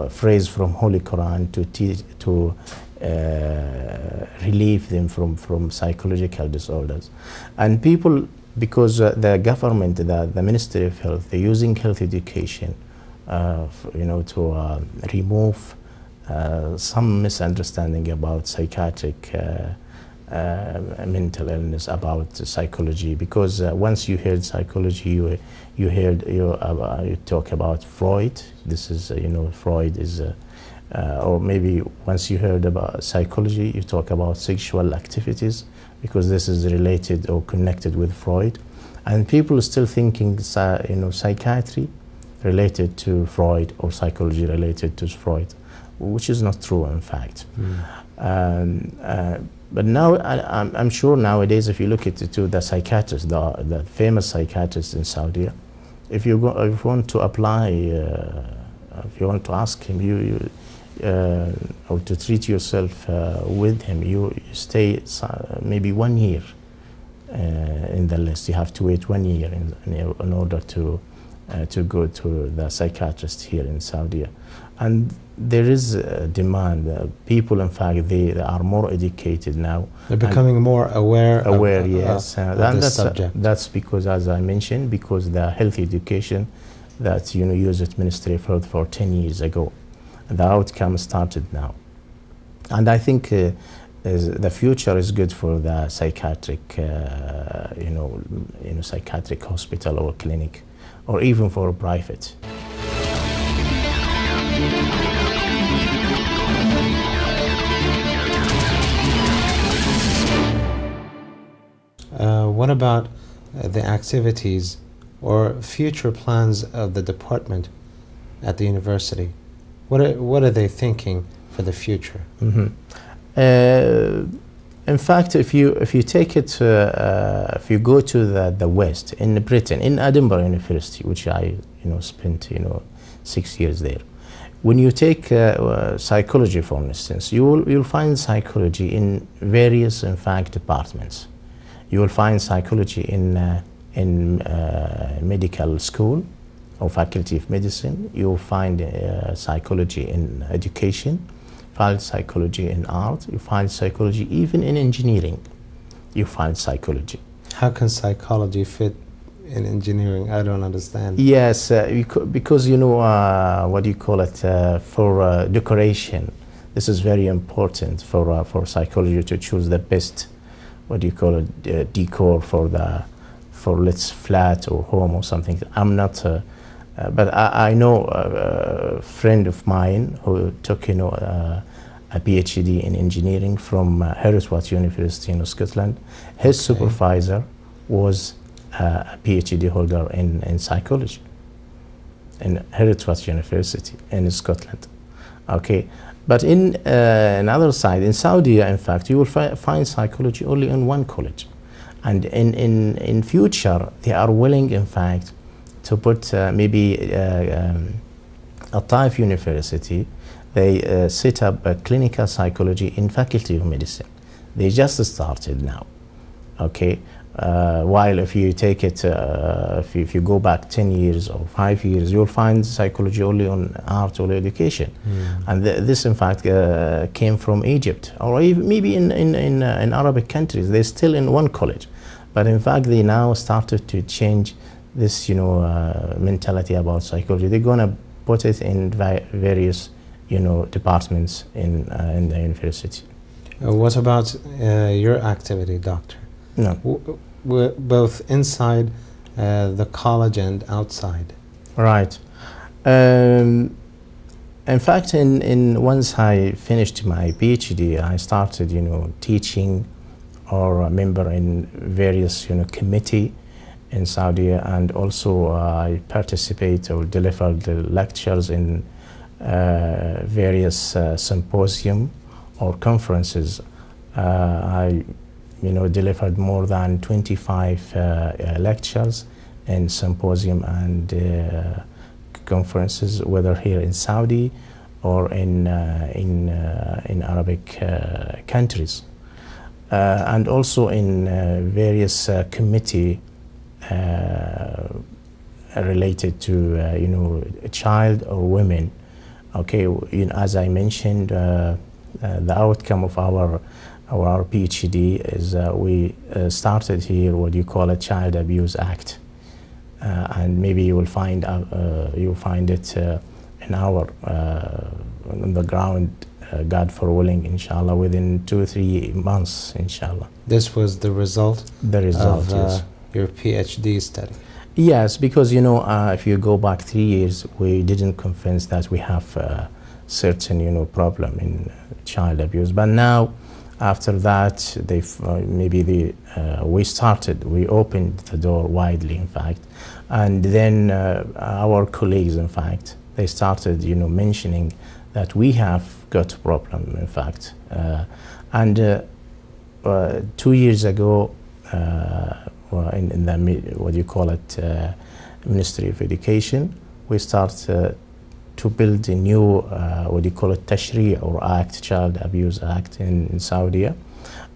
phrase from Holy Quran to relieve them from psychological disorders. And people, because the government, the Ministry of Health, they're using health education, to remove some misunderstanding about psychiatric mental illness, about psychology. Because once you heard psychology, you talk about Freud. This is Freud is. Or maybe once you heard about psychology, you talk about sexual activities, because this is related or connected with Freud. And people are still thinking, psychiatry related to Freud or psychology related to Freud, which is not true, in fact. But now, I'm sure nowadays, if you look at the psychiatrists, the famous psychiatrists in Saudi, if you want to apply, if you want to ask him, or to treat yourself with him, you stay maybe 1 year in the list. You have to wait 1 year in order to go to the psychiatrist here in Saudi. And there is a demand. People, in fact, they are more educated now. They're becoming more aware. Yes. Of this subject. That's because, as I mentioned, because the health education that used at Ministry of Health for 10 years ago. The outcome started now, and I think the future is good for the psychiatric, psychiatric hospital or clinic, or even for private. What about the activities or future plans of the department at the university? What are they thinking for the future? In fact, if you take it, if you go to the West, in Britain, in Edinburgh University, which I spent 6 years there, when you take psychology, for instance, you'll find psychology in various, in fact, departments. You will find psychology in medical school, or faculty of medicine. You'll find psychology in education, find psychology in art, you find psychology even in engineering. You find psychology. How can psychology fit in engineering? I don't understand. Yes, because what do you call it, for decoration. This is very important for psychology to choose the best, what do you call it, decor for let's flat or home or something. I'm not. But I know a friend of mine who took, a PhD in engineering from Hertford University in Scotland. His supervisor was a PhD holder in psychology in Hertford University in Scotland. Okay, but in another side, in Saudi, in fact, you will find psychology only in one college, and in future they are willing, in fact, to put maybe a Taif University. They set up a clinical psychology in Faculty of Medicine. They just started now, okay? While if you take it, if you go back 10 years or 5 years, you'll find psychology only on art or education. And this, in fact, came from Egypt, or even maybe in Arabic countries. They're still in one college. But in fact, they now started to change this, mentality about psychology. They're gonna put it in various, departments in the university. What about your activity, doctor? No. Both inside the college and outside. Right. In fact, once I finished my PhD, I started, teaching or a member in various, committee in Saudi, and also I participate or delivered lectures in various symposium or conferences. I delivered more than 25 lectures in symposium and conferences, whether here in Saudi or in Arabic countries, and also in various committee related to a child or women Okay, as I mentioned, the outcome of our PhD is we started here what you call a Child Abuse Act, and maybe you will find it in our on the ground, God willing, inshallah, within 2 or 3 months, inshallah. This was the result. The result, of yes. your PhD study. Yes, because if you go back 3 years, we didn't convince that we have certain problem in child abuse. But now, after that, we opened the door widely, in fact, and then our colleagues, in fact, they started mentioning that we have got a problem, in fact, and 2 years ago. In the Ministry of Education, we start to build a new Tashri' or Act, Child Abuse Act in Saudi,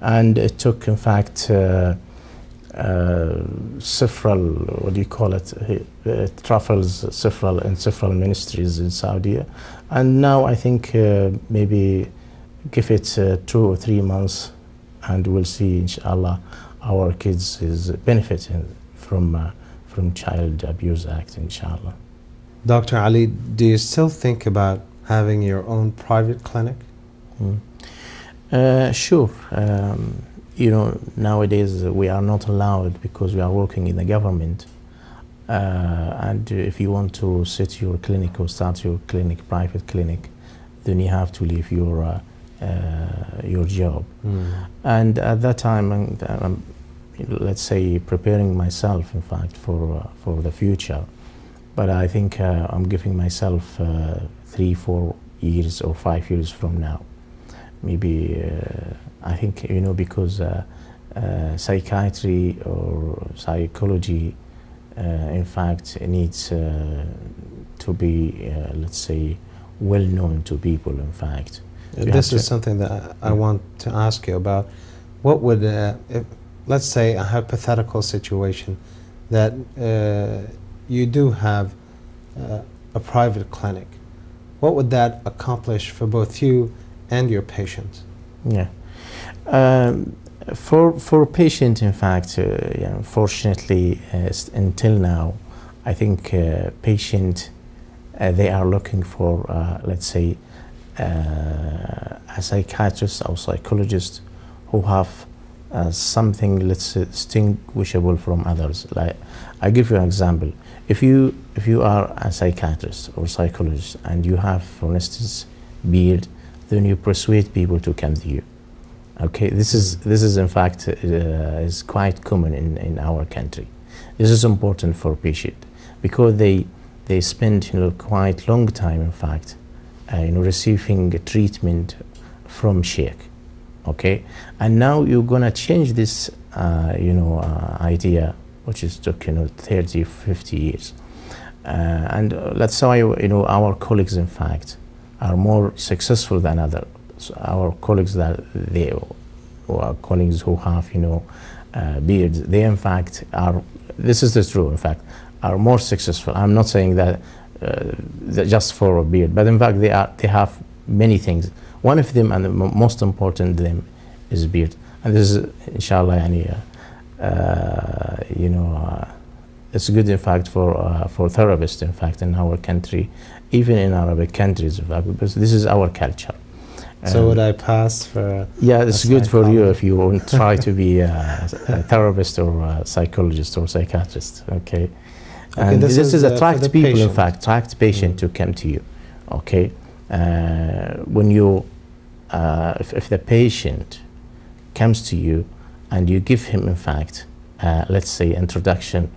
and it took, in fact, several travels several ministries in Saudi, and now I think maybe give it 2 or 3 months, and we'll see, inshallah, our kids is benefiting from Child Abuse Act, inshallah. Dr. Ali, do you still think about having your own private clinic? Sure. Nowadays we are not allowed because we are working in the government. And if you want to set your clinic or start your clinic, private clinic, then you have to leave your job. And at that time, I'm let's say preparing myself, in fact, for the future. But I think I'm giving myself 3, 4 years or 5 years from now. Maybe I think because psychiatry or psychology, in fact, needs to be let's say well known to people. In fact, this is something that I want to ask you about. What would let's say a hypothetical situation that you do have a private clinic. What would that accomplish for both you and your patients? Yeah. For patient, in fact, fortunately, until now, I think patient, they are looking for, let's say, a psychiatrist or psychologist who have something, let's say, distinguishable from others. Like, I give you an example. If you are a psychiatrist or psychologist and you have, for instance, beard, then you persuade people to come to you. Okay, this is in fact is quite common in our country. This is important for patient because they spend quite long time, in fact, receiving treatment from sheikh. Okay, and now you're gonna change this idea, which is took 30, 50 years, and that's why our colleagues, in fact, are more successful than others. Our colleagues colleagues who have beards, they in fact are, this is the true, in fact, are more successful. I'm not saying that just for a beard, but in fact they have many things. One of them, and the most important of them, is beard. And this is, inshallah, it's good, in fact, for therapists, in fact, in our country, even in Arabic countries, in fact, because this is our culture. So would I pass for? Yeah, it's good for you if you won't try to be a therapist or a psychologist or psychiatrist. Okay, and this is attract people, patient. In fact, attract patient to come to you. Okay, when you, if the patient comes to you and you give him, in fact, let's say introduction,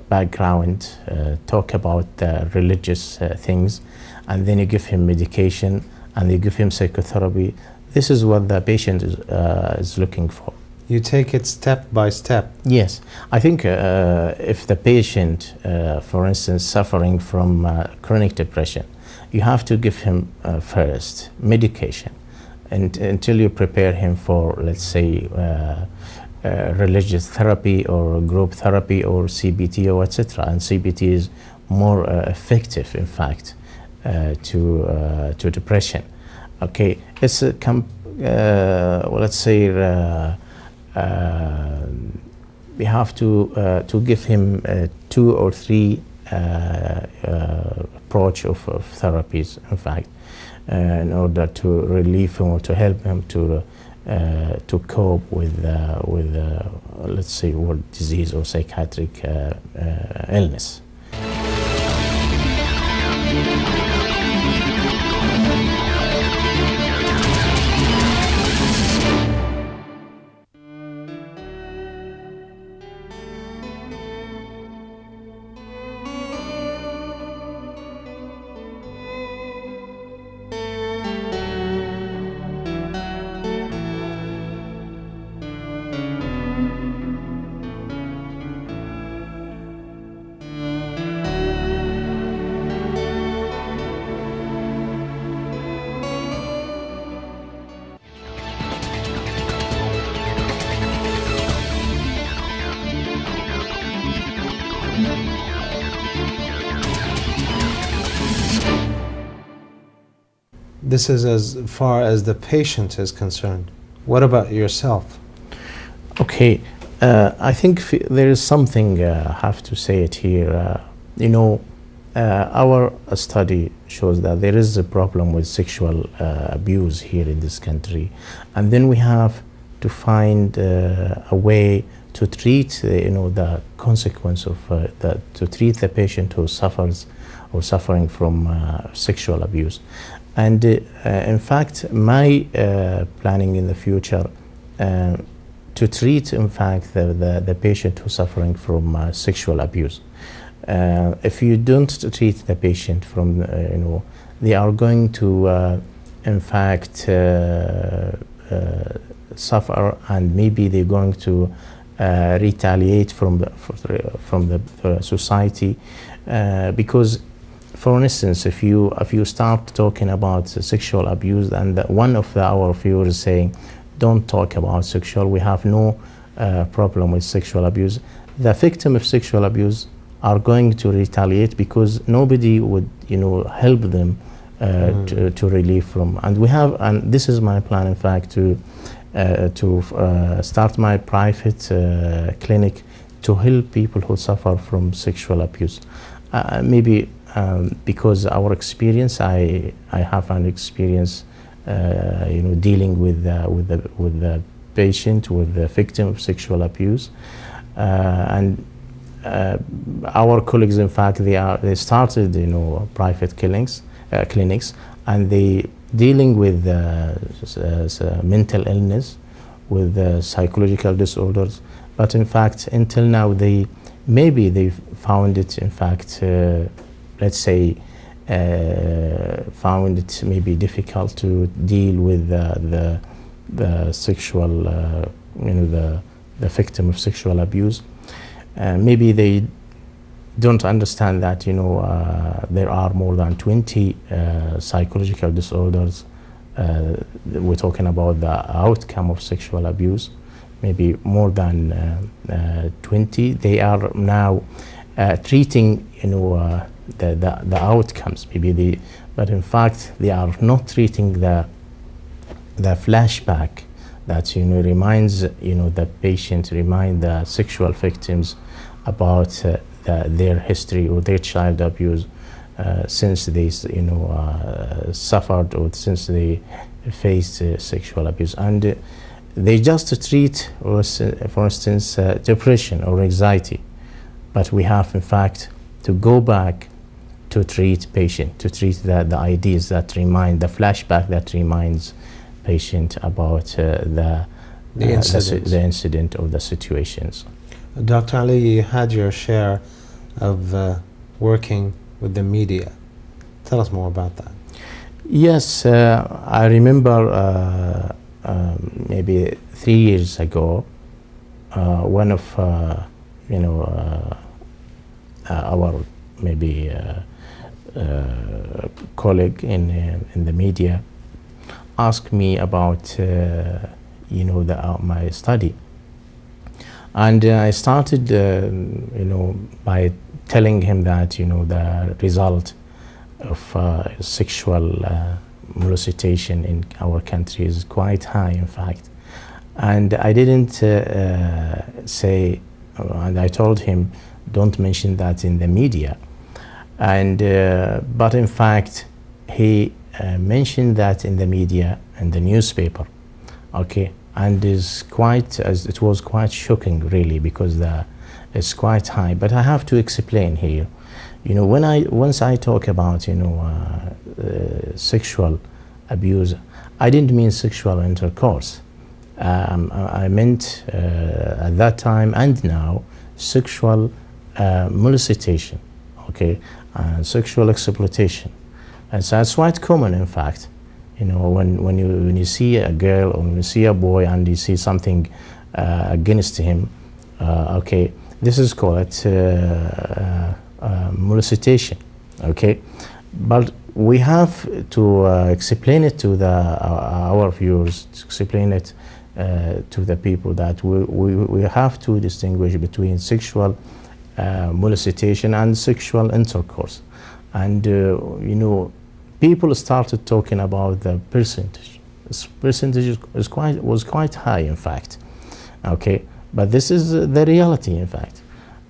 background, talk about religious things, and then you give him medication and you give him psychotherapy, this is what the patient is looking for. You take it step by step. Yes, I think if the patient, for instance, suffering from chronic depression, you have to give him first medication, and until you prepare him for, let's say, religious therapy or group therapy or CBT or etc. And CBT is more effective, in fact, to depression. Okay, it's a let's say we have to give him 2 or 3 approach of therapies, in fact, in order to relieve him or to help him to cope with let's say what disease or psychiatric illness. This is as far as the patient is concerned. What about yourself? Okay, I think there is something I have to say it here. You know, our study shows that there is a problem with sexual abuse here in this country, and then we have to find a way to treat, you know, the consequence of to treat the patient who suffers or suffering from sexual abuse. And in fact, my planning in the future to treat, in fact, the patient who's suffering from sexual abuse. If you don't treat the patient from, you know, they are going to, in fact, suffer, and maybe they're going to retaliate from the society, because, for instance, if you start talking about sexual abuse, and one of our viewers is saying, don't talk about sexual, we have no problem with sexual abuse, the victim of sexual abuse are going to retaliate, because nobody would, you know, help them to relieve from. And this is my plan, in fact, to start my private clinic to help people who suffer from sexual abuse. Maybe because our experience, I have an experience, you know, dealing with the patient, with the victim of sexual abuse, and our colleagues, in fact, they started, you know, private clinics, and they dealing with mental illness, with psychological disorders. But in fact, until now, they found it, in fact, let's say, found it maybe difficult to deal with the sexual, you know, the victim of sexual abuse. Maybe they don't understand that, you know, there are more than 20 psychological disorders. We're talking about the outcome of sexual abuse, maybe more than 20. They are now treating, you know, the outcomes, maybe but in fact they are not treating the flashback that, you know, reminds, you know, the patient, remind the sexual victims about their history or their child abuse since they, you know, suffered, or since they faced sexual abuse. And they just treat, for instance, depression or anxiety, but we have, in fact, to go back to treat patient, to treat the ideas that remind, the flashback that reminds patient about the incident or the situations. Dr. Ali, you had your share of working with the media. Tell us more about that. Yes, I remember maybe 3 years ago, one of you know, our maybe colleague in the media asked me about you know, my study, and I started you know, by telling him that, you know, the result of sexual molestation in our country is quite high, in fact. And I didn't say, and I told him, don't mention that in the media. And but in fact, he mentioned that in the media and the newspaper, okay, and it was quite shocking, really, because it's quite high. But I have to explain here, you know, once I talk about, you know, sexual abuse, I didn't mean sexual intercourse. I meant at that time and now sexual molestation, okay, and sexual exploitation. And so it's quite common, in fact, you know, when you see a girl or when you see a boy and you see something against him, okay, this is called molestation, okay. But we have to explain it to our viewers, to explain it to the people, that we have to distinguish between sexual molestation and sexual intercourse. And you know, people started talking about the percentage. This percentage was quite high, in fact, okay. But this is the reality, in fact.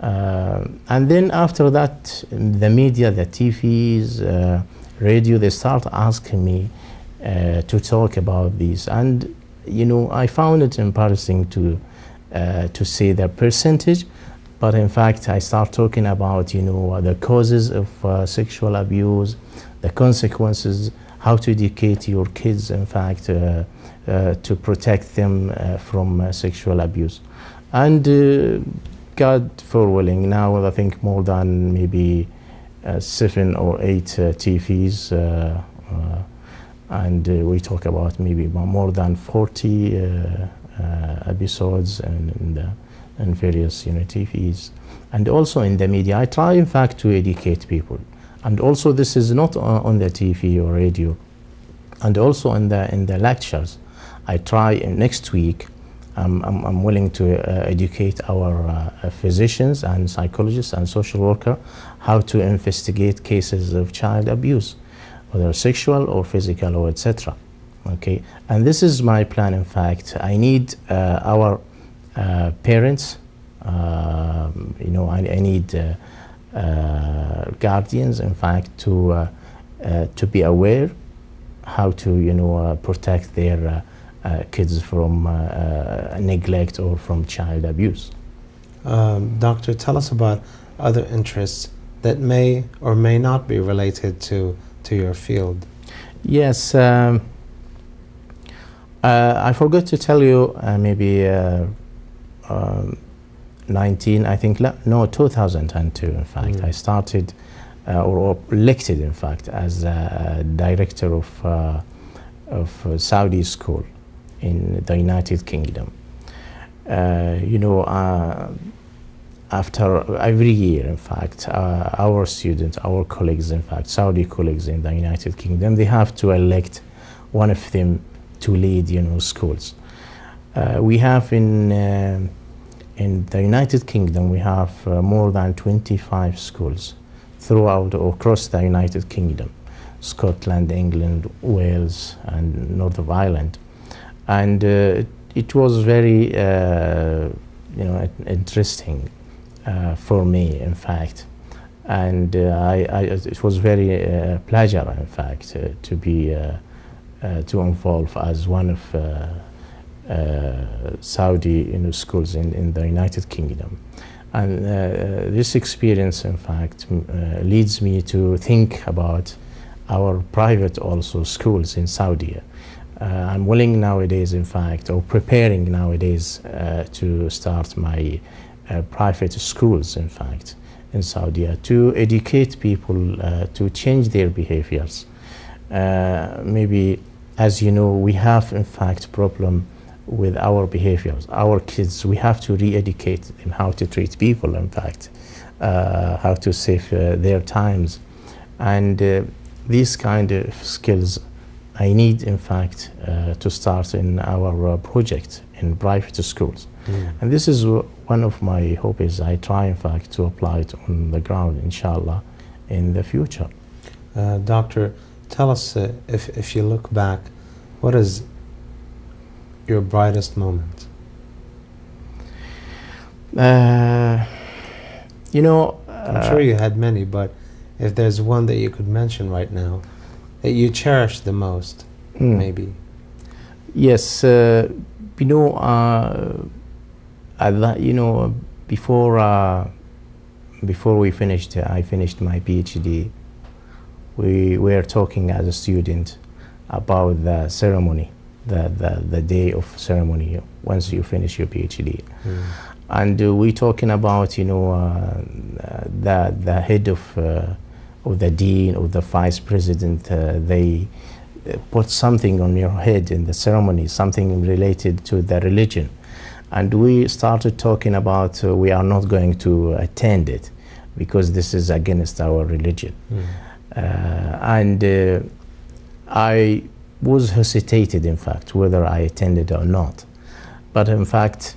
And then after that, the media, the TVs, radio, they start asking me to talk about this. And you know, I found it embarrassing to say the percentage, but in fact I start talking about, you know, the causes of sexual abuse, the consequences, how to educate your kids, in fact, to protect them from sexual abuse. And God willing, now I think more than maybe 7 or 8 TVs, and we talk about maybe more than 40 episodes in various, you know, TVs, and also in the media. I try, in fact, to educate people, and also this is not on the TV or radio, and also in the lectures. I try next week. I'm willing to educate our physicians and psychologists and social workers how to investigate cases of child abuse, whether sexual or physical or etc. Okay, and this is my plan. In fact, I need our parents, you know, I need guardians, in fact, to be aware how to, you know, protect their kids from neglect or from child abuse. Doctor, tell us about other interests that may or may not be related to your field. Yes, I forgot to tell you, maybe 2002, in fact, I started or elected, in fact, as director of Saudi school in the United Kingdom. You know, after every year, in fact, our students, our colleagues, in fact, Saudi colleagues in the United Kingdom, they have to elect one of them to lead, you know, schools. We have in the United Kingdom, we have more than 25 schools throughout or across the United Kingdom, Scotland, England, Wales, and Northern Ireland. And it was very, you know, interesting for me, in fact. And it was very pleasure, in fact, to be to involve as one of Saudi, you know, schools in the United Kingdom. And this experience, in fact, leads me to think about our private also schools in Saudi. I'm willing nowadays, in fact, or preparing nowadays to start my private schools, in fact, in Saudi, to educate people to change their behaviors. Maybe, as you know, we have, in fact, problem with our behaviors. Our kids, we have to re-educate them how to treat people, in fact, how to save their times. And these kind of skills I need, in fact, to start in our project in private schools. And this is one of my hopes. I try, in fact, to apply it on the ground, inshallah, in the future. Doctor, tell us, if you look back, what is your brightest moment? I'm sure you had many, but if there's one that you could mention right now that you cherish the most, maybe. Yes, before we finished, I finished my PhD. We were talking as a student about the ceremony, the day of ceremony once you finish your PhD. And we talking about the head of the dean or the vice president. They put something on your head in the ceremony, something related to the religion, and we started talking about we are not going to attend it because this is against our religion. And I was hesitated, in fact, whether I attended or not. But in fact,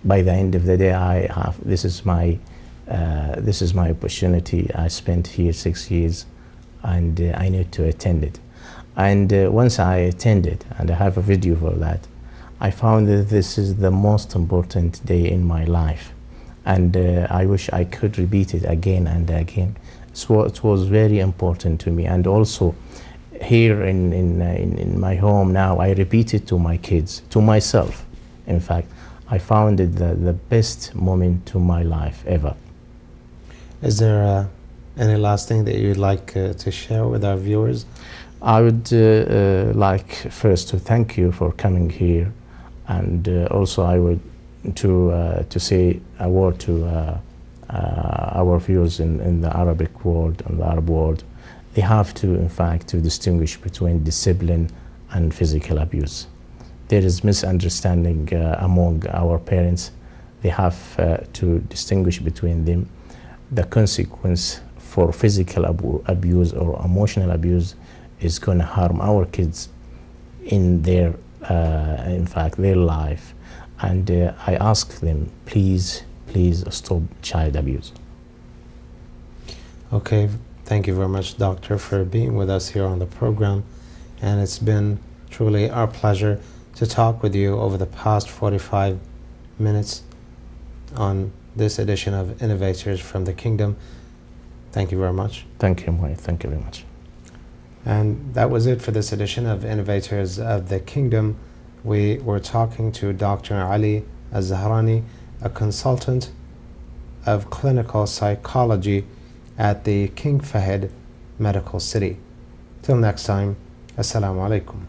by the end of the day, this is my opportunity. I spent here 6 years, and I need to attend it. And once I attended, and I have a video for that, I found that this is the most important day in my life, and I wish I could repeat it again and again. So it was very important to me, and also here in my home now, I repeat it to my kids, to myself. In fact, I found it the best moment to my life ever. Is there any last thing that you'd like to share with our viewers? I would like first to thank you for coming here, and also I would to say a word to our viewers in the Arabic world and the Arab world. They have to, in fact, to distinguish between discipline and physical abuse. There is misunderstanding among our parents. They have to distinguish between them. The consequence for physical abuse or emotional abuse is going to harm our kids in their, in fact, their life. And I ask them, please stop child abuse. Okay, thank you very much, Doctor, for being with us here on the program. And it's been truly our pleasure to talk with you over the past 45 minutes on this edition of Innovators from the Kingdom. Thank you very much. Thank you, Moy. Thank you very much. And that was it for this edition of Innovators of the Kingdom. We were talking to Dr. Ali Al-Zahrani, a consultant of clinical psychology at the King Fahd Medical City. Till next time, Assalamu alaikum.